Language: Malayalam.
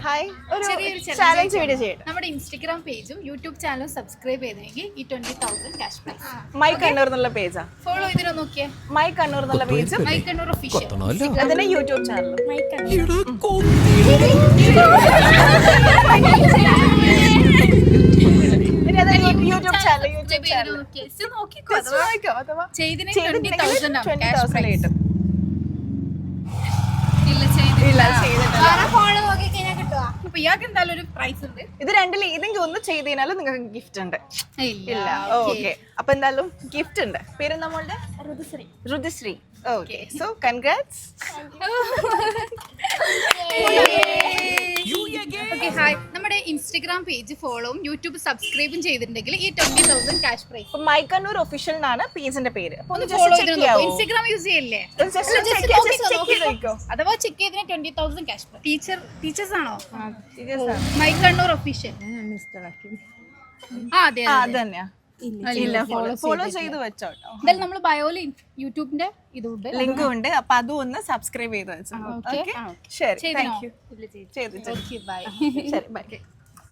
ഹായ് ചെറിയൊരു ചാലഞ്ച് വീഡിയോ ചെയ്യട്ടെ. നമ്മുടെ ഇൻസ്റ്റഗ്രാം പേജും യൂട്യൂബ് ചാനലും സബ്സ്ക്രൈബ് ചെയ്തെങ്കിൽ ഈ 20,000 ക്യാഷ് പ്രൈസ്. മൈ കണ്ണൂർ എന്നുള്ള പേജാ. ഫോളോ ചെയ്തിട്ട് നോക്കിയേ. മൈ കണ്ണൂർ എന്നുള്ള പേജും മൈ കണ്ണൂർ ഒഫീഷ്യൽ അതിന്റെ യൂട്യൂബ് ചാനലും. യൂട്യൂബ് ചാനൽ ചെയ്തിന് 20,000 കിട്ടും. ഇപ്പൊ ഇയാൾക്ക് എന്തായാലും ഒരു പ്രൈസ് ഉണ്ട്. ഇത് രണ്ടിൽ ഏതെങ്കിലും ഒന്ന് ചെയ്ത് കഴിഞ്ഞാൽ നിങ്ങൾക്ക് ഗിഫ്റ്റ് ഉണ്ട്. ഇല്ല ഓക്കെ, അപ്പൊ എന്തായാലും ഗിഫ്റ്റ് ഉണ്ട്. പേര് നമ്മളുടെ Rithushree. Okay, so congrats. Okay, hi. നമ്മുടെ ഇൻസ്റ്റഗ്രാം പേജ് ഫോളോവും യൂട്യൂബ് സബ്സ്ക്രൈബും ചെയ്തിട്ടുണ്ടെങ്കിൽ ഈ 20,000 cash prize. My Kannur official എന്നാണ് പേജിന്റെ പേര്. ഒന്ന് ഫോളോ ചെയ്തിട്ട് ഇൻസ്റ്റഗ്രാം യൂസ് ചെയ്യല്ലേ? അഥവാ ചെക്ക് ചെയ്തതിന് 20,000 ക്യാഷ് പ്രൈസ്. ടീച്ചേഴ്സ് ആണോ? My Kannur official. അതെ അതന്നെയാ. ഫോളോ ചെയ്ത് വെച്ചോട്ടോ. എന്തായാലും നമ്മൾ ബയോയിൽ യൂട്യൂബിന്റെ ഇതുണ്ട്, ലിങ്കും ഉണ്ട്. അപ്പൊ അതും ഒന്ന് സബ്സ്ക്രൈബ് ചെയ്ത് വെച്ചോ. ശരി, താങ്ക് യു. ബൈ. ശരി, ബൈ.